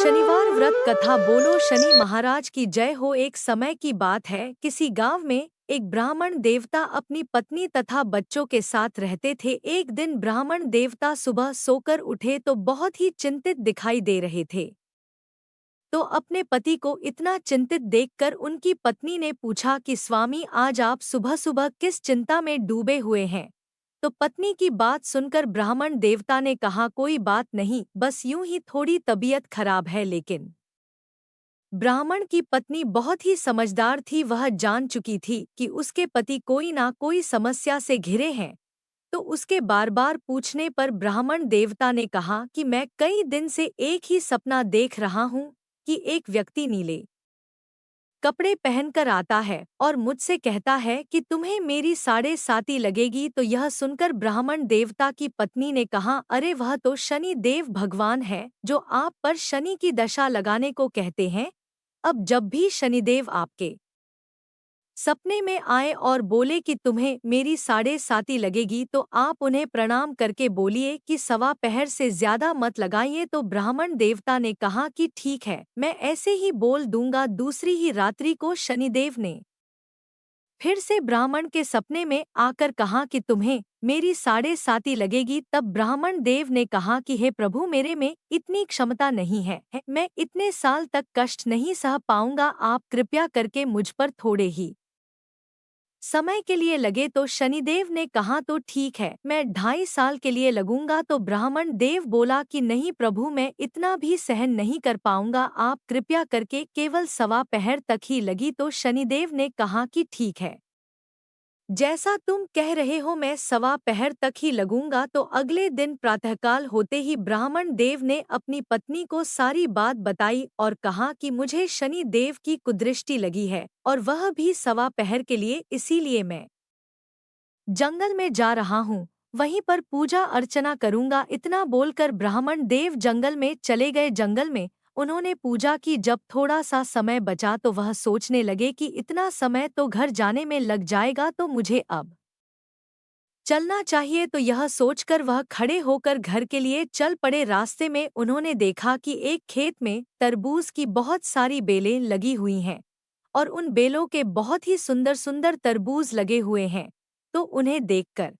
शनिवार व्रत कथा। बोलो शनि महाराज की जय हो। एक समय की बात है, किसी गांव में एक ब्राह्मण देवता अपनी पत्नी तथा बच्चों के साथ रहते थे। एक दिन ब्राह्मण देवता सुबह सोकर उठे तो बहुत ही चिंतित दिखाई दे रहे थे। तो अपने पति को इतना चिंतित देखकर उनकी पत्नी ने पूछा कि स्वामी, आज आप सुबह सुबह किस चिंता में डूबे हुए हैं। तो पत्नी की बात सुनकर ब्राह्मण देवता ने कहा, कोई बात नहीं, बस यूं ही थोड़ी तबीयत खराब है। लेकिन ब्राह्मण की पत्नी बहुत ही समझदार थी, वह जान चुकी थी कि उसके पति कोई ना कोई समस्या से घिरे हैं। तो उसके बार बार पूछने पर ब्राह्मण देवता ने कहा कि मैं कई दिन से एक ही सपना देख रहा हूँ कि एक व्यक्ति नीले कपड़े पहनकर आता है और मुझसे कहता है कि तुम्हें मेरी साढ़े साती लगेगी। तो यह सुनकर ब्राह्मण देवता की पत्नी ने कहा, अरे वह तो शनि देव भगवान है जो आप पर शनि की दशा लगाने को कहते हैं। अब जब भी शनिदेव आपके सपने में आए और बोले कि तुम्हें मेरी साढ़े साती लगेगी, तो आप उन्हें प्रणाम करके बोलिए कि सवा पहर से ज्यादा मत लगाइए। तो ब्राह्मण देवता ने कहा कि ठीक है, मैं ऐसे ही बोल दूंगा। दूसरी ही रात्रि को शनिदेव ने फिर से ब्राह्मण के सपने में आकर कहा कि तुम्हें मेरी साढ़े साती लगेगी। तब ब्राह्मण देव ने कहा कि हे प्रभु, मेरे में इतनी क्षमता नहीं है, मैं इतने साल तक कष्ट नहीं सह पाऊंगा। आप कृपया करके मुझ पर थोड़े ही समय के लिए लगे। तो शनिदेव ने कहा, तो ठीक है, मैं 2.5 साल के लिए लगूंगा। तो ब्राह्मण देव बोला कि नहीं प्रभु, मैं इतना भी सहन नहीं कर पाऊंगा, आप कृपया करके केवल सवा पहर तक ही लगी। तो शनिदेव ने कहा कि ठीक है, जैसा तुम कह रहे हो, मैं सवा पहर तक ही लगूंगा। तो अगले दिन प्रातःकाल होते ही ब्राह्मण देव ने अपनी पत्नी को सारी बात बताई और कहा कि मुझे शनि देव की कुदृष्टि लगी है और वह भी सवा पहर के लिए, इसीलिए मैं जंगल में जा रहा हूँ, वहीं पर पूजा अर्चना करूंगा। इतना बोलकर ब्राह्मण देव जंगल में चले गए। जंगल में उन्होंने पूजा की। जब थोड़ा सा समय बचा तो वह सोचने लगे कि इतना समय तो घर जाने में लग जाएगा, तो मुझे अब चलना चाहिए। तो यह सोचकर वह खड़े होकर घर के लिए चल पड़े। रास्ते में उन्होंने देखा कि एक खेत में तरबूज की बहुत सारी बेलें लगी हुई हैं और उन बेलों के बहुत ही सुंदर सुंदर तरबूज लगे हुए हैं। तो उन्हें देखकर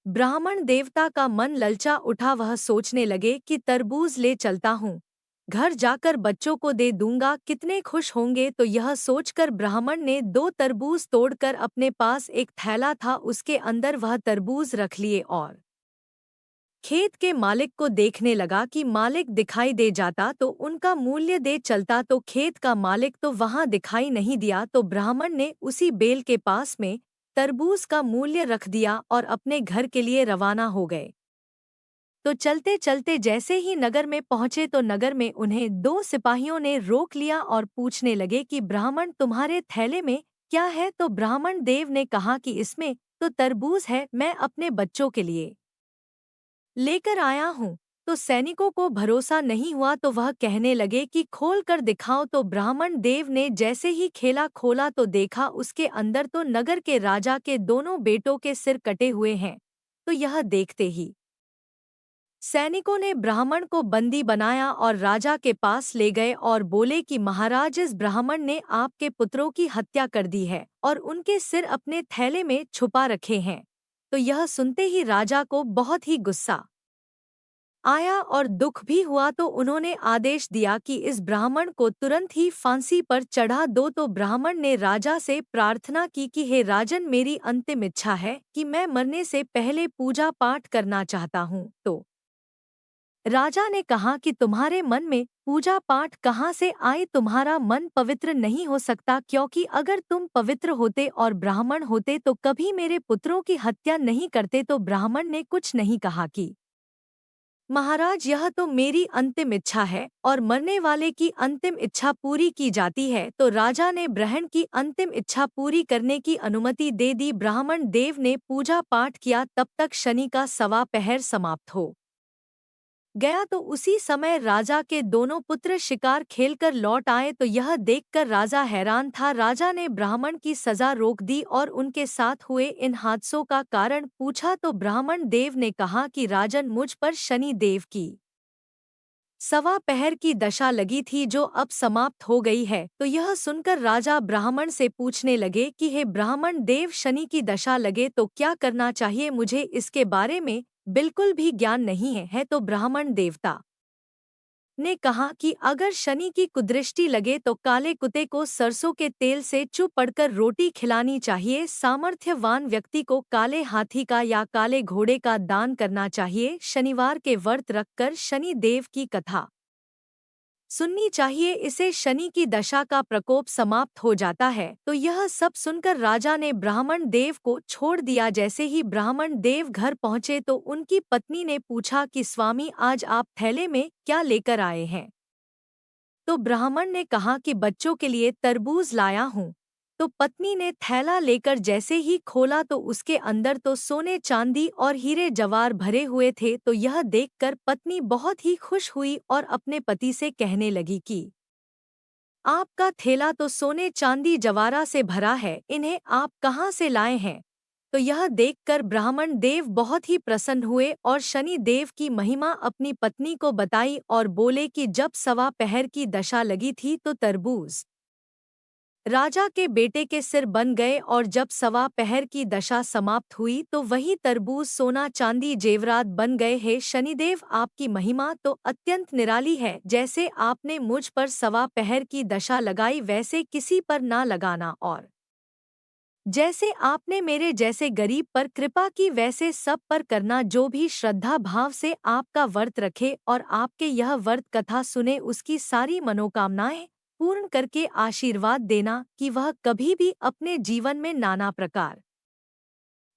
ब्राह्मण देवता का मन ललचा उठा। वह सोचने लगे कि तरबूज ले चलता हूँ, घर जाकर बच्चों को दे दूंगा, कितने खुश होंगे। तो यह सोचकर ब्राह्मण ने 2 तरबूज तोड़कर, अपने पास एक थैला था उसके अंदर वह तरबूज रख लिए और खेत के मालिक को देखने लगा कि मालिक दिखाई दे जाता तो उनका मूल्य दे चलता। तो खेत का मालिक तो वहां दिखाई नहीं दिया। तो ब्राह्मण ने उसी बेल के पास में तरबूज का मूल्य रख दिया और अपने घर के लिए रवाना हो गए। तो चलते चलते जैसे ही नगर में पहुंचे तो नगर में उन्हें 2 सिपाहियों ने रोक लिया और पूछने लगे कि ब्राह्मण, तुम्हारे थैले में क्या है। तो ब्राह्मण देव ने कहा कि इसमें तो तरबूज है, मैं अपने बच्चों के लिए लेकर आया हूँ। तो सैनिकों को भरोसा नहीं हुआ तो वह कहने लगे कि खोल कर दिखाओ। तो ब्राह्मण देव ने जैसे ही खेला खोला तो देखा उसके अंदर तो नगर के राजा के दोनों बेटों के सिर कटे हुए हैं। तो यह देखते ही सैनिकों ने ब्राह्मण को बंदी बनाया और राजा के पास ले गए और बोले कि महाराज, इस ब्राह्मण ने आपके पुत्रों की हत्या कर दी है और उनके सिर अपने थैले में छुपा रखे हैं। तो यह सुनते ही राजा को बहुत ही गुस्सा आया और दुख भी हुआ। तो उन्होंने आदेश दिया कि इस ब्राह्मण को तुरंत ही फांसी पर चढ़ा दो। तो ब्राह्मण ने राजा से प्रार्थना की कि हे राजन, मेरी अंतिम इच्छा है कि मैं मरने से पहले पूजा पाठ करना चाहता हूँ। तो राजा ने कहा कि तुम्हारे मन में पूजा पाठ कहाँ से आए, तुम्हारा मन पवित्र नहीं हो सकता, क्योंकि अगर तुम पवित्र होते और ब्राह्मण होते तो कभी मेरे पुत्रों की हत्या नहीं करते। तो ब्राह्मण ने कुछ नहीं कहा कि महाराज, यह तो मेरी अंतिम इच्छा है और मरने वाले की अंतिम इच्छा पूरी की जाती है। तो राजा ने ब्राह्मण की अंतिम इच्छा पूरी करने की अनुमति दे दी। ब्राह्मण देव ने पूजा पाठ किया। तब तक शनि का सवा पहर समाप्त हो गया। तो उसी समय राजा के दोनों पुत्र शिकार खेलकर लौट आए। तो यह देखकर राजा हैरान था। राजा ने ब्राह्मण की सजा रोक दी और उनके साथ हुए इन हादसों का कारण पूछा। तो ब्राह्मण देव ने कहा कि राजन, मुझ पर शनि देव की सवा पहर की दशा लगी थी जो अब समाप्त हो गई है। तो यह सुनकर राजा ब्राह्मण से पूछने लगे कि हे ब्राह्मण देव, शनि की दशा लगे तो क्या करना चाहिए? मुझे इसके बारे में बिल्कुल भी ज्ञान नहीं है। तो ब्राह्मण देवता ने कहा कि अगर शनि की कुदृष्टि लगे तो काले कुत्ते को सरसों के तेल से चुप पड़कर रोटी खिलानी चाहिए। सामर्थ्यवान व्यक्ति को काले हाथी का या काले घोड़े का दान करना चाहिए। शनिवार के व्रत रखकर शनि देव की कथा सुननी चाहिए, इसे शनि की दशा का प्रकोप समाप्त हो जाता है। तो यह सब सुनकर राजा ने ब्राह्मण देव को छोड़ दिया। जैसे ही ब्राह्मण देव घर पहुंचे तो उनकी पत्नी ने पूछा कि स्वामी, आज आप थैले में क्या लेकर आए हैं? तो ब्राह्मण ने कहा कि बच्चों के लिए तरबूज लाया हूँ। तो पत्नी ने थैला लेकर जैसे ही खोला तो उसके अंदर तो सोने चांदी और हीरे जवाहर भरे हुए थे। तो यह देखकर पत्नी बहुत ही खुश हुई और अपने पति से कहने लगी कि आपका थैला तो सोने चांदी जवारा से भरा है, इन्हें आप कहाँ से लाए हैं? तो यह देखकर ब्राह्मण देव बहुत ही प्रसन्न हुए और शनि देव की महिमा अपनी पत्नी को बताई और बोले कि जब सवा पहर की दशा लगी थी तो तरबूज राजा के बेटे के सिर बन गए, और जब सवा पहर की दशा समाप्त हुई तो वही तरबूज सोना चांदी जेवरात बन गए। हे शनिदेव, आपकी महिमा तो अत्यंत निराली है। जैसे आपने मुझ पर सवा पहर की दशा लगाई वैसे किसी पर ना लगाना, और जैसे आपने मेरे जैसे गरीब पर कृपा की वैसे सब पर करना। जो भी श्रद्धा भाव से आपका व्रत रखे और आपके यह व्रत कथा सुने उसकी सारी मनोकामनाएं पूर्ण करके आशीर्वाद देना कि वह कभी भी अपने जीवन में नाना प्रकार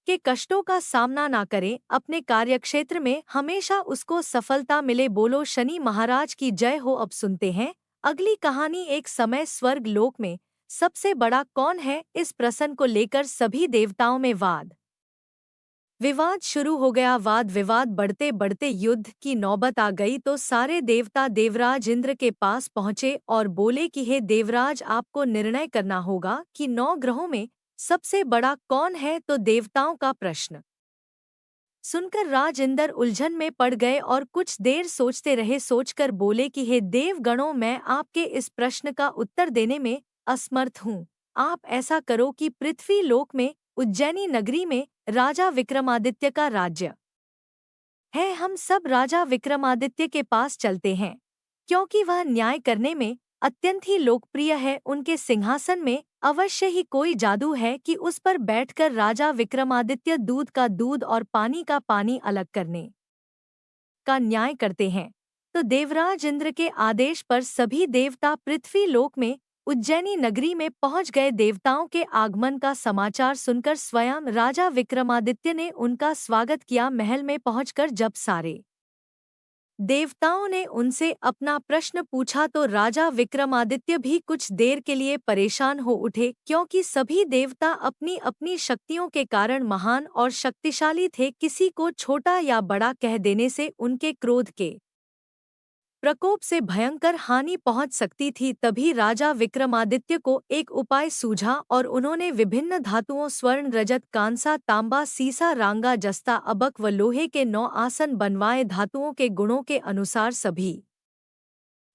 के कष्टों का सामना ना करे, अपने कार्यक्षेत्र में हमेशा उसको सफलता मिले। बोलो शनि महाराज की जय हो। अब सुनते हैं अगली कहानी। एक समय स्वर्ग लोक में सबसे बड़ा कौन है, इस प्रश्न को लेकर सभी देवताओं में वाद विवाद शुरू हो गया। वाद विवाद बढ़ते बढ़ते युद्ध की नौबत आ गई। तो सारे देवता देवराज इंद्र के पास पहुंचे और बोले कि हे देवराज, आपको निर्णय करना होगा कि 9 ग्रहों में सबसे बड़ा कौन है। तो देवताओं का प्रश्न सुनकर राज इंद्र उलझन में पड़ गए और कुछ देर सोचते रहे। सोचकर बोले कि हे देवगणों, मैं आपके इस प्रश्न का उत्तर देने में असमर्थ हूँ। आप ऐसा करो कि पृथ्वी लोक में उज्जैनी नगरी में राजा विक्रमादित्य का राज्य है। हम सब राजा विक्रमादित्य के पास चलते हैं, क्योंकि वह न्याय करने में अत्यंत ही लोकप्रिय है। उनके सिंहासन में अवश्य ही कोई जादू है कि उस पर बैठकर राजा विक्रमादित्य दूध का दूध और पानी का पानी अलग करने का न्याय करते हैं। तो देवराज इंद्र के आदेश पर सभी देवता पृथ्वी लोक में उज्जैनी नगरी में पहुंच गए। देवताओं के आगमन का समाचार सुनकर स्वयं राजा विक्रमादित्य ने उनका स्वागत किया। महल में पहुंचकर जब सारे देवताओं ने उनसे अपना प्रश्न पूछा तो राजा विक्रमादित्य भी कुछ देर के लिए परेशान हो उठे, क्योंकि सभी देवता अपनी अपनी शक्तियों के कारण महान और शक्तिशाली थे। किसी को छोटा या बड़ा कह देने से उनके क्रोध के प्रकोप से भयंकर हानि पहुंच सकती थी। तभी राजा विक्रमादित्य को एक उपाय सूझा और उन्होंने विभिन्न धातुओं स्वर्ण, रजत, कांसा, तांबा, सीसा, रांगा, जस्ता, अबक व लोहे के 9 आसन बनवाए। धातुओं के गुणों के अनुसार सभी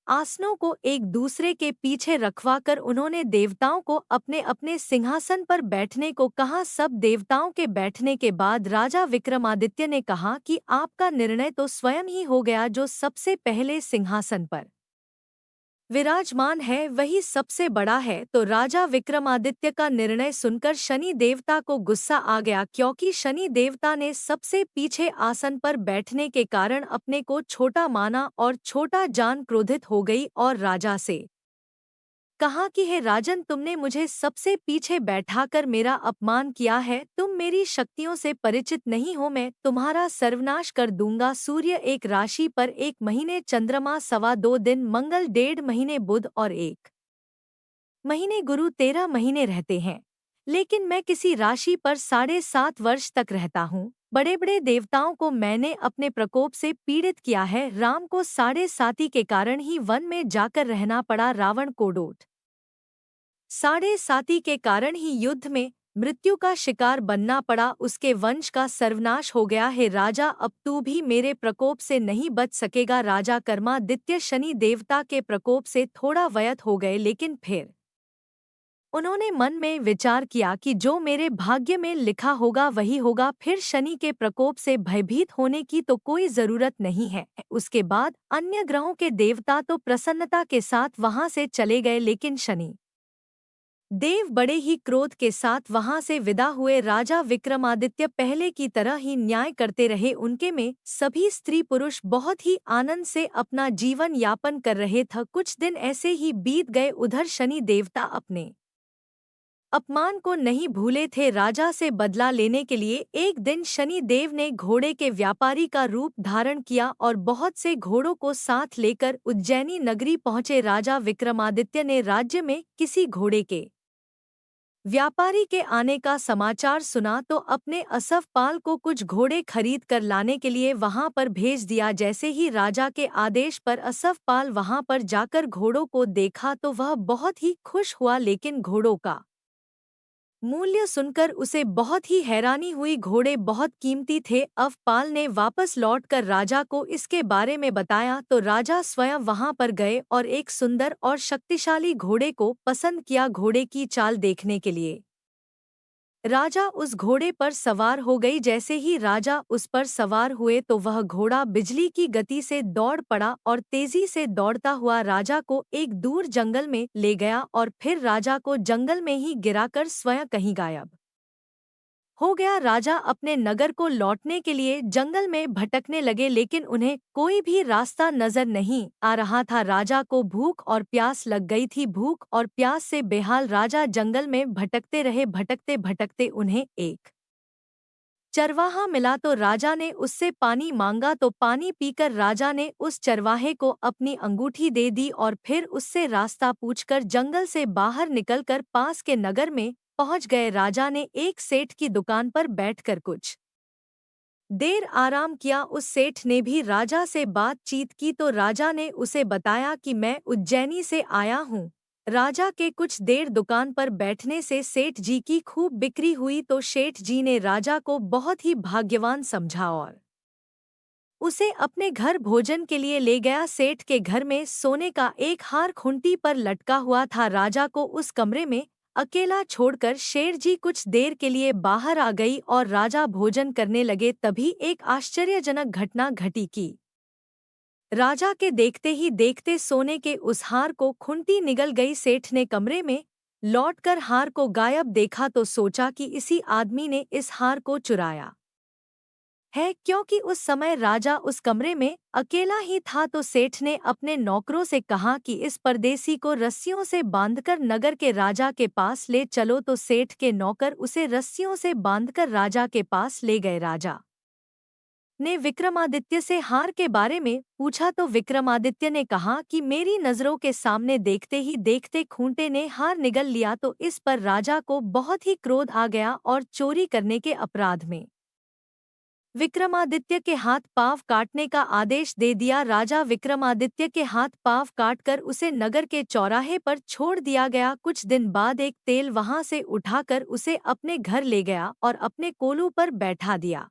आसनों को एक दूसरे के पीछे रखवाकर उन्होंने देवताओं को अपने अपने सिंहासन पर बैठने को कहा। सब देवताओं के बैठने के बाद राजा विक्रमादित्य ने कहा कि आपका निर्णय तो स्वयं ही हो गया। जो सबसे पहले सिंहासन पर विराजमान है वही सबसे बड़ा है। तो राजा विक्रमादित्य का निर्णय सुनकर शनि देवता को गुस्सा आ गया, क्योंकि शनि देवता ने सबसे पीछे आसन पर बैठने के कारण अपने को छोटा माना और छोटा जान क्रोधित हो गई और राजा से कहा कि हे राजन, तुमने मुझे सबसे पीछे बैठाकर मेरा अपमान किया है। तुम मेरी शक्तियों से परिचित नहीं हो। मैं तुम्हारा सर्वनाश कर दूंगा। सूर्य 1 राशि पर 1 महीने, चंद्रमा 2.25 दिन, मंगल 1.5 महीने, बुध और 1 महीने, गुरु 13 महीने रहते हैं। लेकिन मैं किसी राशि पर 7.5 वर्ष तक रहता हूँ। बड़े बड़े देवताओं को मैंने अपने प्रकोप से पीड़ित किया है। राम को 7.5 के कारण ही वन में जाकर रहना पड़ा। रावण को 7.5 के कारण ही युद्ध में मृत्यु का शिकार बनना पड़ा, उसके वंश का सर्वनाश हो गया है राजा, अब तू भी मेरे प्रकोप से नहीं बच सकेगा। राजा कर्मादित्य शनि देवता के प्रकोप से थोड़ा व्यथ हो गए, लेकिन फिर उन्होंने मन में विचार किया कि जो मेरे भाग्य में लिखा होगा वही होगा, फिर शनि के प्रकोप से भयभीत होने की तो कोई जरूरत नहीं है। उसके बाद अन्य ग्रहों के देवता तो प्रसन्नता के साथ वहां से चले गए, लेकिन शनि देव बड़े ही क्रोध के साथ वहां से विदा हुए। राजा विक्रमादित्य पहले की तरह ही न्याय करते रहे, उनके में सभी स्त्री पुरुष बहुत ही आनंद से अपना जीवन यापन कर रहे थे। कुछ दिन ऐसे ही बीत गए, उधर शनि देवता अपने अपमान को नहीं भूले थे। राजा से बदला लेने के लिए एक दिन शनि देव ने घोड़े के व्यापारी का रूप धारण किया और बहुत से घोड़ों को साथ लेकर उज्जैनी नगरी पहुंचे। राजा विक्रमादित्य ने राज्य में किसी घोड़े के व्यापारी के आने का समाचार सुना तो अपने असफपाल को कुछ घोड़े खरीद कर लाने के लिए वहां पर भेज दिया। जैसे ही राजा के आदेश पर असफपाल वहां पर जाकर घोड़ों को देखा तो वह बहुत ही खुश हुआ, लेकिन घोड़ों का मूल्य सुनकर उसे बहुत ही हैरानी हुई। घोड़े बहुत कीमती थे। अवपाल ने वापस लौटकर राजा को इसके बारे में बताया तो राजा स्वयं वहां पर गए और एक सुंदर और शक्तिशाली घोड़े को पसंद किया। घोड़े की चाल देखने के लिए राजा उस घोड़े पर सवार हो गई। जैसे ही राजा उस पर सवार हुए तो वह घोड़ा बिजली की गति से दौड़ पड़ा और तेजी से दौड़ता हुआ राजा को एक दूर जंगल में ले गया और फिर राजा को जंगल में ही गिराकर स्वयं कहीं गायब हो गया। राजा अपने नगर को लौटने के लिए जंगल में भटकने लगे, लेकिन उन्हें कोई भी रास्ता नजर नहीं आ रहा था। राजा को भूख और प्यास लग गई थी। भूख और प्यास से बेहाल राजा जंगल में भटकते रहे। भटकते भटकते उन्हें एक चरवाहा मिला तो राजा ने उससे पानी मांगा तो पानी पीकर राजा ने उस चरवाहे को अपनी अंगूठी दे दी और फिर उससे रास्ता पूछकर जंगल से बाहर निकलकर पास के नगर में पहुंच गए। राजा ने एक सेठ की दुकान पर बैठकर कुछ देर आराम किया। उस सेठ ने भी राजा से बातचीत की तो राजा ने उसे बताया कि मैं उज्जैनी से आया हूँ। राजा के कुछ देर दुकान पर बैठने से सेठ जी की खूब बिक्री हुई तो सेठ जी ने राजा को बहुत ही भाग्यवान समझा और उसे अपने घर भोजन के लिए ले गया। सेठ के घर में सोने का एक हार खूंटी पर लटका हुआ था। राजा को उस कमरे में अकेला छोड़कर शेर जी कुछ देर के लिए बाहर आ गई और राजा भोजन करने लगे। तभी एक आश्चर्यजनक घटना घटी कि राजा के देखते ही देखते सोने के उस हार को खूंटी निगल गई। सेठ ने कमरे में लौटकर हार को गायब देखा तो सोचा कि इसी आदमी ने इस हार को चुराया है, क्योंकि उस समय राजा उस कमरे में अकेला ही था। तो सेठ ने अपने नौकरों से कहा कि इस परदेसी को रस्सियों से बांधकर नगर के राजा के पास ले चलो। तो सेठ के नौकर उसे रस्सियों से बांधकर राजा के पास ले गए। राजा ने विक्रमादित्य से हार के बारे में पूछा तो विक्रमादित्य ने कहा कि मेरी नजरों के सामने देखते ही देखते खूंटे ने हार निगल लिया। तो इस पर राजा को बहुत ही क्रोध आ गया और चोरी करने के अपराध में विक्रमादित्य के हाथ पांव काटने का आदेश दे दिया। राजा विक्रमादित्य के हाथ पांव काटकर उसे नगर के चौराहे पर छोड़ दिया गया। कुछ दिन बाद एक तेल वहां से उठाकर उसे अपने घर ले गया और अपने कोलू पर बैठा दिया।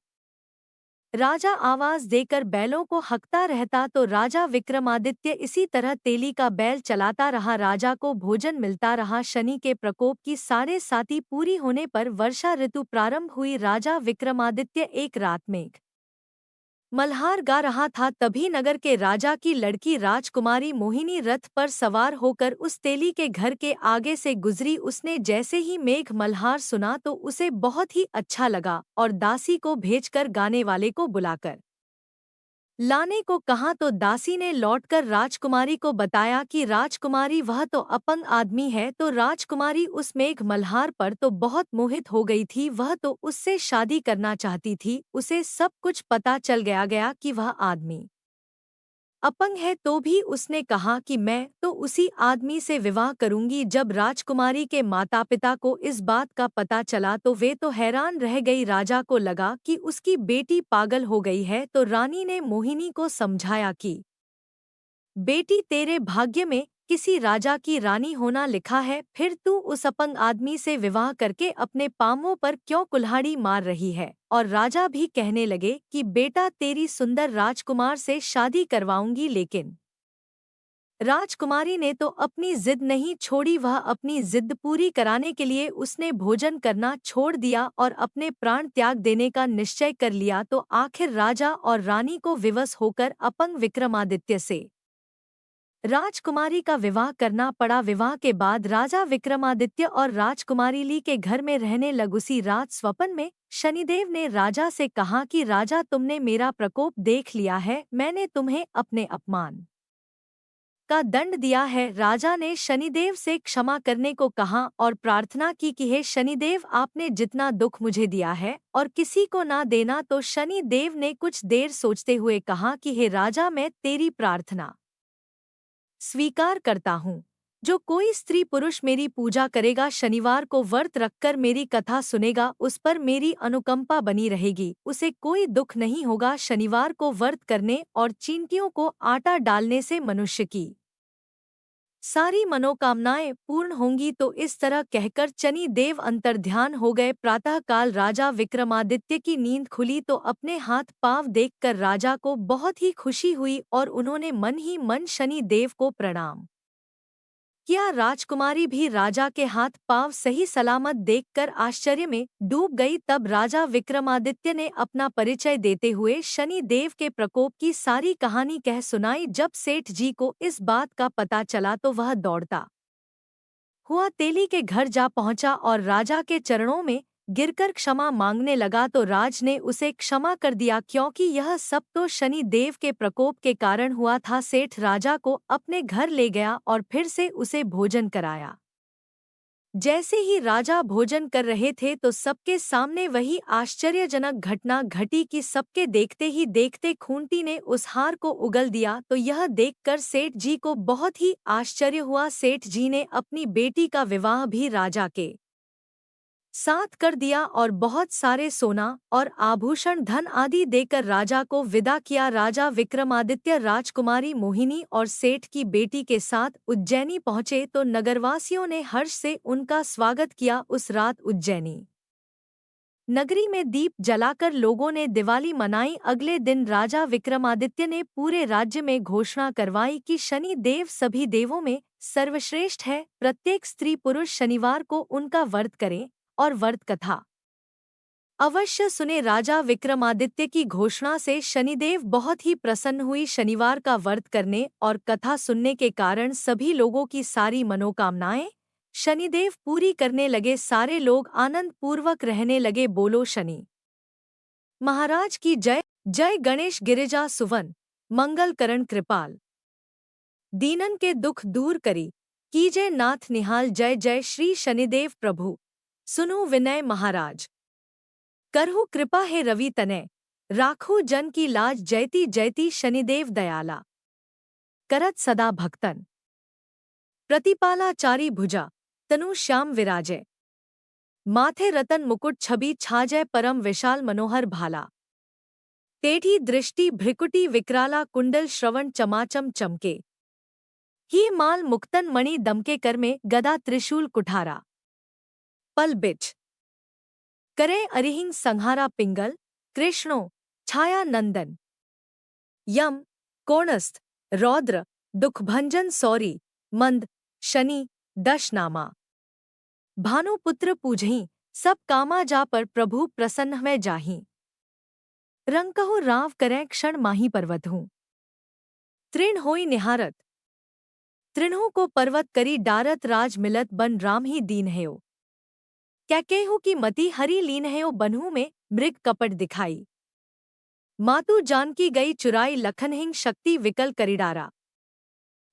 राजा आवाज देकर बैलों को हकता रहता तो राजा विक्रमादित्य इसी तरह तेली का बैल चलाता रहा। राजा को भोजन मिलता रहा। शनि के प्रकोप की साढ़े साती पूरी होने पर वर्षा ऋतु प्रारंभ हुई। राजा विक्रमादित्य एक रात में मल्हार गा रहा था, तभी नगर के राजा की लड़की राजकुमारी मोहिनी रथ पर सवार होकर उस तेली के घर के आगे से गुजरी। उसने जैसे ही मेघ मल्हार सुना तो उसे बहुत ही अच्छा लगा और दासी को भेजकर गाने वाले को बुलाकर लाने को कहा तो दासी ने लौटकर राजकुमारी को बताया कि राजकुमारी वह तो अपंग आदमी है। तो राजकुमारी उस मेघ मल्हार पर तो बहुत मोहित हो गई थी, वह तो उससे शादी करना चाहती थी। उसे सब कुछ पता चल गया कि वह आदमी अपंग है, तो भी उसने कहा कि मैं तो उसी आदमी से विवाह करूंगी। जब राजकुमारी के माता पिता को इस बात का पता चला तो वे तो हैरान रह गई। राजा को लगा कि उसकी बेटी पागल हो गई है तो रानी ने मोहिनी को समझाया कि बेटी तेरे भाग्य में किसी राजा की रानी होना लिखा है, फिर तू उस अपंग आदमी से विवाह करके अपने पांवों पर क्यों कुल्हाड़ी मार रही है। और राजा भी कहने लगे कि बेटा तेरी सुंदर राजकुमार से शादी करवाऊंगी, लेकिन राजकुमारी ने तो अपनी जिद नहीं छोड़ी। वह अपनी जिद पूरी कराने के लिए उसने भोजन करना छोड़ दिया और अपने प्राण त्याग देने का निश्चय कर लिया। तो आखिर राजा और रानी को विवश होकर अपंग विक्रमादित्य से राजकुमारी का विवाह करना पड़ा। विवाह के बाद राजा विक्रमादित्य और राजकुमारी ली के घर में रहने लग। उसी रात स्वप्न में शनिदेव ने राजा से कहा कि राजा, तुमने मेरा प्रकोप देख लिया है, मैंने तुम्हें अपने अपमान का दंड दिया है। राजा ने शनिदेव से क्षमा करने को कहा और प्रार्थना की कि हे शनिदेव, आपने जितना दुख मुझे दिया है और किसी को ना देना। तो शनिदेव ने कुछ देर सोचते हुए कहा कि हे राजा, मैं तेरी प्रार्थना स्वीकार करता हूँ। जो कोई स्त्री पुरुष मेरी पूजा करेगा, शनिवार को व्रत रखकर मेरी कथा सुनेगा, उस पर मेरी अनुकंपा बनी रहेगी, उसे कोई दुख नहीं होगा। शनिवार को व्रत करने और चींटियों को आटा डालने से मनुष्य की सारी मनोकामनाएं पूर्ण होंगी। तो इस तरह कहकर शनि देव अंतर्ध्यान हो गए। प्रातःकाल राजा विक्रमादित्य की नींद खुली तो अपने हाथ पांव देखकर राजा को बहुत ही खुशी हुई और उन्होंने मन ही मन शनि देव को प्रणाम किया। राजकुमारी भी राजा के हाथ पांव सही सलामत देखकर आश्चर्य में डूब गई। तब राजा विक्रमादित्य ने अपना परिचय देते हुए शनि देव के प्रकोप की सारी कहानी कह सुनाई। जब सेठ जी को इस बात का पता चला तो वह दौड़ता हुआ तेली के घर जा पहुंचा और राजा के चरणों में गिरकर क्षमा मांगने लगा। तो राज ने उसे क्षमा कर दिया, क्योंकि यह सब तो शनि देव के प्रकोप के कारण हुआ था। सेठ राजा को अपने घर ले गया और फिर से उसे भोजन कराया। जैसे ही राजा भोजन कर रहे थे तो सबके सामने वही आश्चर्यजनक घटना घटी कि सबके देखते ही देखते खूंटी ने उस हार को उगल दिया। तो यह देखकर सेठ जी को बहुत ही आश्चर्य हुआ। सेठ जी ने अपनी बेटी का विवाह भी राजा के साथ कर दिया और बहुत सारे सोना और आभूषण धन आदि देकर राजा को विदा किया। राजा विक्रमादित्य राजकुमारी मोहिनी और सेठ की बेटी के साथ उज्जैनी पहुंचे तो नगरवासियों ने हर्ष से उनका स्वागत किया। उस रात उज्जैनी नगरी में दीप जलाकर लोगों ने दिवाली मनाई। अगले दिन राजा विक्रमादित्य ने पूरे राज्य में घोषणा करवाई कि शनि देव सभी देवों में सर्वश्रेष्ठ है। प्रत्येक स्त्री पुरुष शनिवार को उनका व्रत करें और व्रत कथा अवश्य सुने। राजा विक्रमादित्य की घोषणा से शनिदेव बहुत ही प्रसन्न हुई। शनिवार का व्रत करने और कथा सुनने के कारण सभी लोगों की सारी मनोकामनाएं शनिदेव पूरी करने लगे। सारे लोग आनंद पूर्वक रहने लगे। बोलो शनि महाराज की जय। जय गणेश गिरिजा सुवन मंगल करण कृपाल, दीनन के दुख दूर करी, कीजय नाथ निहाल। जय जय श्री शनिदेव प्रभु, सुनो विनय महाराज। करहु कृपा है रवि तनय, राखो जन की लाज। जयति जयति शनिदेव दयाला, करत सदा भक्तन। प्रतिपाला चारी भुजा, तनु श्याम विराजय। माथे रतन मुकुट छवि छाजय, परम विशाल मनोहर भाला। टेढ़ी दृष्टि भ्रिकुटी विकराला, कुंडल श्रवण चमाचम चमके। ही माल मुक्तन मणि दमके, कर में गदा त्रिशूल कुठारा। पल बिच करे अरिहिंग संहारा, पिंगल कृष्णो छाया नंदन। यम कोणस्थ रौद्र दुखभंजन, सौरी मंद शनि दशनामा। भानुपुत्र पूजहीं सब कामा, जा पर प्रभु प्रसन्न में जाहीं। रंग कहो राव करें क्षण माही, पर्वत हूँ तृण होई निहारत। तृणों को पर्वत करी डारत, राज मिलत बन राम ही दीन है। कैकेहू की मति हरी लीन है, बनहू में मृग कपट दिखाई। मातु जानकी गई चुराई, लखनहिंग शक्ति विकल करिडारा।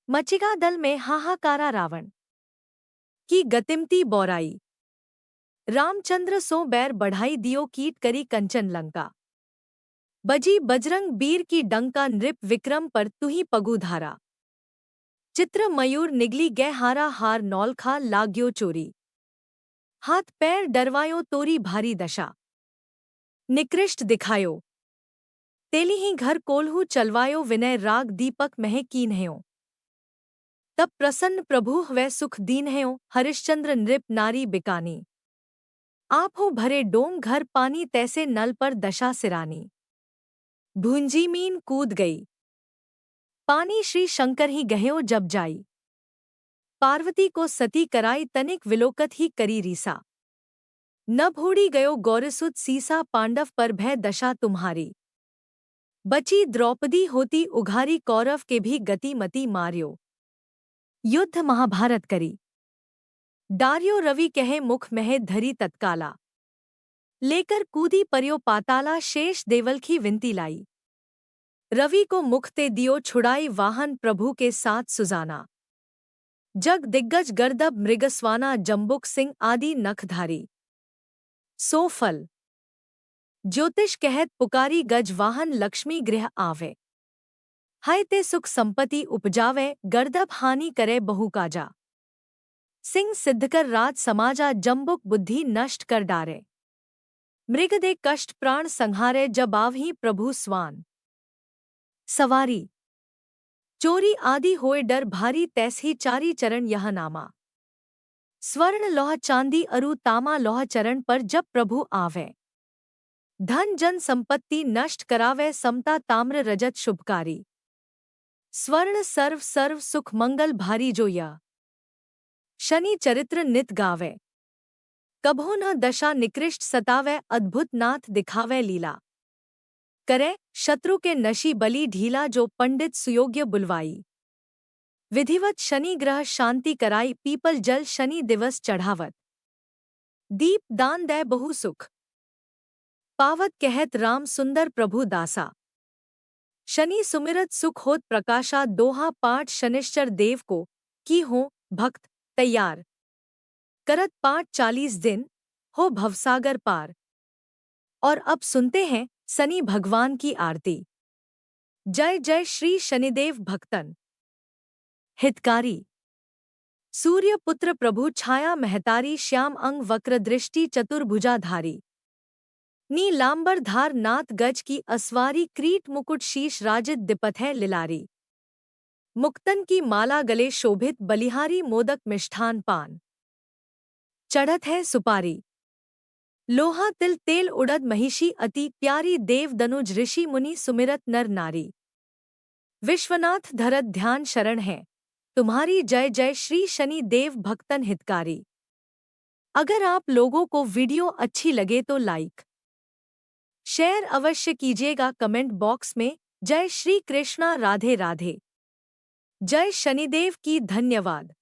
मचिगा दल में हाहाकारा, रावण की गतिमती बौराई। रामचंद्र सो बैर बढ़ाई, दियो कीट करी कंचन लंका। बजी बजरंग बीर की डंका, नृप विक्रम पर तुही पगुधारा। चित्र मयूर निगली गे हारा, हार नौलखा लाग्यो चोरी। हाथ पैर डरवायो तोरी भारी दशा, निकृष्ट दिखायो। तेली ही घर कोल्हू चलवायो, विनय राग दीपक मह कीन हयो। तब प्रसन्न प्रभु वै सुख दीन है हरिश्चंद्र नृप नारी बिकानी। आप हो भरे डोम घर पानी तैसे नल पर दशा सिरानी। भूंजी मीन कूद गई पानी श्री शंकर ही गहयो जब जाई। पार्वती को सती कराई तनिक विलोकत ही करी रीसा। न भोड़ी गयो गौरसुत सीसा पांडव पर भय दशा तुम्हारी। बची द्रौपदी होती उघारी कौरव के भी गति मति मार्यो। युद्ध महाभारत करी डार्यो रवि कहे मुख मह धरी तत्काला। लेकर कूदी पर्यो पाताला शेष देवल की विनती लाई। रवि को मुख ते दियो छुड़ाई वाहन प्रभु के साथ सुजाना। जग दिग्गज गर्दब मृगस्वाना जम्बुक सिंह आदि नखधारी। सो फल ज्योतिष कहत पुकारी गज वाहन लक्ष्मी गृह आवे। हाय ते सुख संपत्ति उपजावे गर्दब हानि करे बहु काजा। सिंह सिद्धकर राज समाजा जम्बुक बुद्धि नष्ट कर डारे। मृग दे कष्ट प्राण संहारे जब आवही प्रभु स्वान। सवारी चोरी आदि होए डर भारी तैसी चारी चरण यह नामा। स्वर्ण लोह चांदी अरु तामा लोह चरण पर जब प्रभु आवे। धन जन संपत्ति नष्ट करावे समता ताम्र रजत शुभकारी। स्वर्ण सर्व सर्व सुख मंगल भारी जो यह। शनि चरित्र नित गावे कभो न दशा निकृष्ट सतावे अद्भुत नाथ दिखावे लीला। करे शत्रु के नशी बलि ढीला जो पंडित सुयोग्य बुलवाई। विधिवत शनि ग्रह शांति कराई पीपल जल शनि दिवस चढ़ावत। दीप दान दे बहु सुख पावत कहत राम सुंदर प्रभु दासा। शनि सुमिरत सुख होत प्रकाशा दोहा पाठ शनिश्चर देव को की हो भक्त तैयार। करत पाठ 40 दिन हो भवसागर पार। और अब सुनते हैं शनि भगवान की आरती। जय जय श्री शनिदेव भक्तन हितकारी। सूर्य पुत्र प्रभु छाया महतारी श्याम अंग वक्र दृष्टि चतुर्भुजाधारी। नीलांबर धार नाथ गज की अस्वारी क्रीट मुकुट शीश राजित दिपथ है लिलारी। मुक्तन की माला गले शोभित बलिहारी मोदक मिष्ठान पान। चढ़त है सुपारी लोहा तिल तेल उड़द महिषी अति प्यारी देव दनुज ऋषि मुनि सुमिरत नर नारी। विश्वनाथ धरत ध्यान शरण है तुम्हारी जय जय श्री शनि देव भक्तन हितकारी। अगर आप लोगों को वीडियो अच्छी लगे तो लाइक शेयर अवश्य कीजिएगा। कमेंट बॉक्स में जय श्री कृष्णा राधे राधे जय शनिदेव की धन्यवाद।